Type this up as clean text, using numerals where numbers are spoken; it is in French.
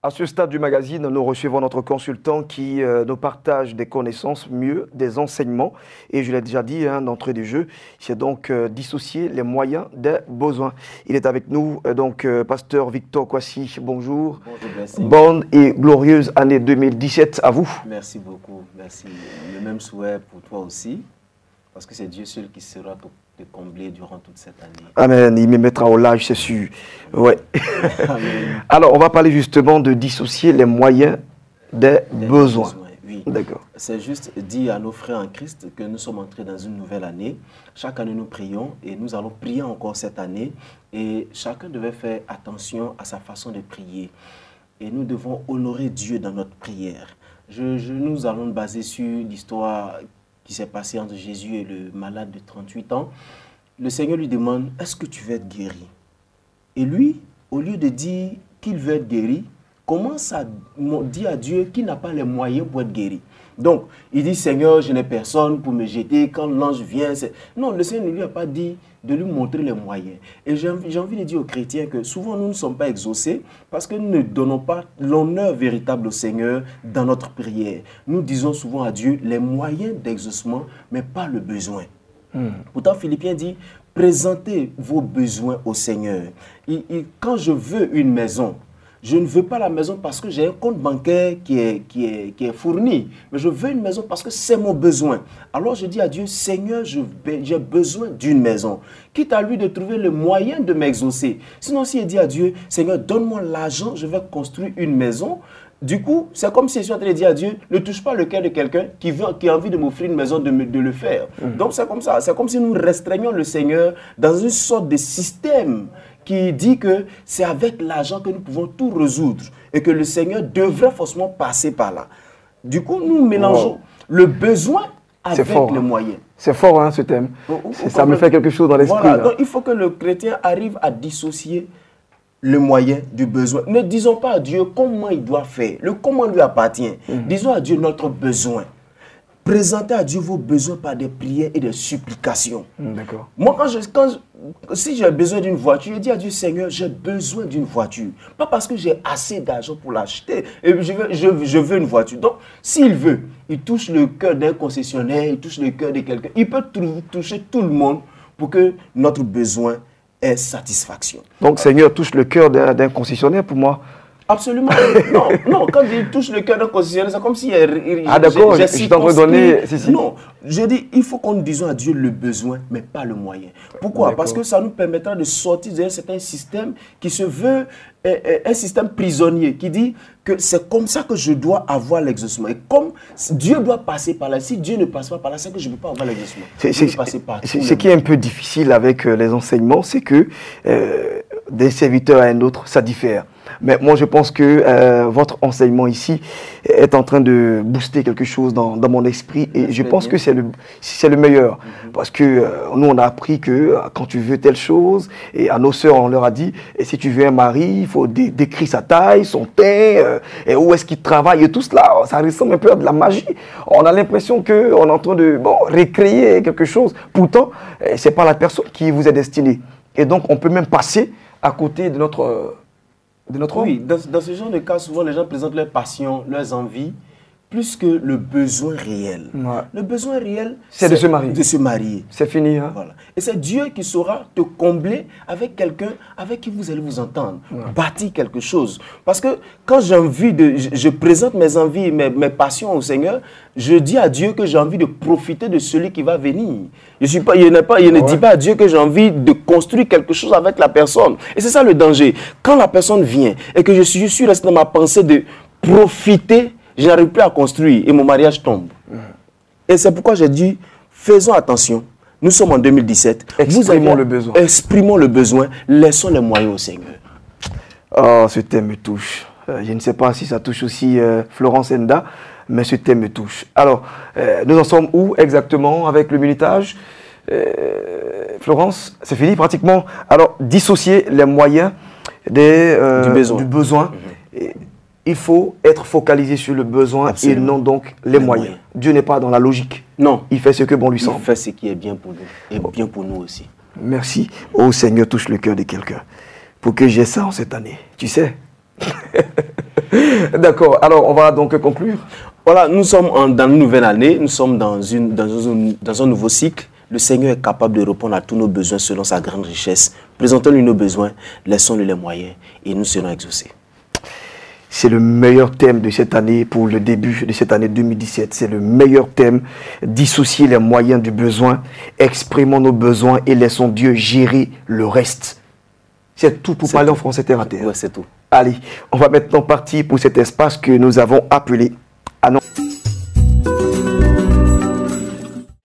À ce stade du magazine, nous recevons notre consultant qui nous partage des connaissances, mieux des enseignements. Et je l'ai déjà dit d'entrée du jeu, c'est donc dissocier les moyens des besoins. Il est avec nous, pasteur Victor Kwasi. Bonjour. Bonjour, merci. Bonne et glorieuse année 2017 à vous. Merci beaucoup. Merci. Le même souhait pour toi aussi. Parce que c'est Dieu seul qui sera te combler durant toute cette année. Amen. Il me mettra au large, c'est sûr. Ouais. Amen. Alors, on va parler justement de dissocier les moyens des besoins. Oui. D'accord. C'est juste dire à nos frères en Christ que nous sommes entrés dans une nouvelle année. Chaque année, nous prions et nous allons prier encore cette année. Et chacun devait faire attention à sa façon de prier. Et nous devons honorer Dieu dans notre prière. Nous allons nous baser sur l'histoire qui s'est passé entre Jésus et le malade de 38 ans. Le Seigneur lui demande, est-ce que tu veux être guéri? Et lui, au lieu de dire qu'il veut être guéri, commence à dire à Dieu qu'il n'a pas les moyens pour être guéri. Donc, il dit, Seigneur, je n'ai personne pour me jeter quand l'ange vient. Non, le Seigneur ne lui a pas dit de lui montrer les moyens. Et j'ai envie de dire aux chrétiens que souvent nous ne sommes pas exaucés parce que nous ne donnons pas l'honneur véritable au Seigneur dans notre prière. Nous disons souvent à Dieu les moyens d'exaucement, mais pas le besoin. Pourtant, Philippiens dit, présentez vos besoins au Seigneur. Quand je veux une maison, je ne veux pas la maison parce que j'ai un compte bancaire qui est fourni. Mais je veux une maison parce que c'est mon besoin. Alors je dis à Dieu, Seigneur, j'ai besoin d'une maison. Quitte à lui de trouver le moyen de m'exaucer. Sinon, s'il dit à Dieu, Seigneur, donne-moi l'argent, je vais construire une maison. Du coup, c'est comme si je suis en train de dire à Dieu, ne touche pas le cœur de quelqu'un qui a envie de m'offrir une maison, de le faire. Donc c'est comme ça. C'est comme si nous restreignons le Seigneur dans une sorte de système qui dit que c'est avec l'argent que nous pouvons tout résoudre et que le Seigneur devrait forcément passer par là. Du coup, nous mélangeons le besoin avec le moyen. C'est fort, hein, ce thème. Ça me fait quelque chose dans l'esprit. Voilà. Donc, il faut que le chrétien arrive à dissocier le moyen du besoin. Ne disons pas à Dieu comment il doit faire. Le comment lui appartient. Disons à Dieu notre besoin. Présentez à Dieu vos besoins par des prières et des supplications. D'accord. Moi, si j'ai besoin d'une voiture, je dis à Dieu, Seigneur, j'ai besoin d'une voiture. Pas parce que j'ai assez d'argent pour l'acheter. Je veux une voiture. Donc, s'il veut, il touche le cœur d'un concessionnaire, il touche le cœur de quelqu'un. Il peut toucher tout le monde pour que notre besoin ait satisfaction. Donc, Seigneur touche le cœur d'un concessionnaire pour moi. Absolument. Non, quand il touche le cœur d'un concessionnaire, c'est comme si... Ah d'accord, je t'en donner... Non, je dis, il faut qu'on nous dise à Dieu le besoin, mais pas le moyen. Pourquoi? Parce que ça nous permettra de sortir d'un certain système qui se veut un système prisonnier, qui dit que c'est comme ça que je dois avoir l'exaucement. Et comme Dieu doit passer par là, si Dieu ne passe pas par là, c'est que je ne peux pas avoir l'exaucement. Ce qui est un peu difficile avec les enseignements, c'est que d'un serviteur à un autre, ça diffère. Mais moi, je pense que votre enseignement ici est en train de booster quelque chose dans mon esprit. Et je pense que c'est le meilleur. Parce que nous, on a appris que quand tu veux telle chose, et à nos sœurs, on leur a dit, et si tu veux un mari, il faut décrire sa taille, son teint, et où est-ce qu'il travaille, et tout cela. Ça ressemble un peu à de la magie. On a l'impression qu'on est en train de récréer quelque chose. Pourtant, ce n'est pas la personne qui vous est destinée. Et donc, on peut même passer à côté de notre Oui, dans ce genre de cas, souvent les gens présentent leurs passions, leurs envies, plus que le besoin réel. Ouais. Le besoin réel, c'est de se marier. De se marier. C'est fini. Hein? Voilà. Et c'est Dieu qui saura te combler avec quelqu'un avec qui vous allez vous entendre, bâtir quelque chose. Parce que quand j'ai envie je présente mes envies, mes passions au Seigneur, je dis à Dieu que j'ai envie de profiter de celui qui va venir. Je ne dis pas à Dieu que j'ai envie de construire quelque chose avec la personne. Et c'est ça le danger. Quand la personne vient et que je suis resté dans ma pensée de profiter, je n'arrive plus à construire et mon mariage tombe. Et c'est pourquoi j'ai dit, faisons attention. Nous sommes en 2017. Exprimons le besoin. Exprimons le besoin. Laissons les moyens au Seigneur. Oh, ce thème me touche. Je ne sais pas si ça touche aussi Florence Enda, mais ce thème me touche. Alors, nous en sommes où exactement avec le minutage? Florence, c'est fini pratiquement. Alors, dissocier les moyens du besoin. il faut être focalisé sur le besoin et non donc les moyens. Dieu n'est pas dans la logique. Non. Il fait ce que bon lui semble. Il fait ce qui est bien pour nous et bien pour nous aussi. Merci. Oh Seigneur, touche le cœur de quelqu'un pour que j'ai ça en cette année. Tu sais. D'accord. Alors, on va donc conclure. Voilà, nous sommes dans une nouvelle année. Nous sommes dans un nouveau cycle. Le Seigneur est capable de répondre à tous nos besoins selon sa grande richesse. Présentons-lui nos besoins, laissons-lui les moyens et nous serons exaucés. C'est le meilleur thème de cette année pour le début de cette année 2017. C'est le meilleur thème. Dissocier les moyens du besoin, exprimons nos besoins et laissons Dieu gérer le reste. C'est tout pour parler en français terre à terre. Ouais, c'est tout. Allez, on va maintenant partir pour cet espace que nous avons appelé Annonce.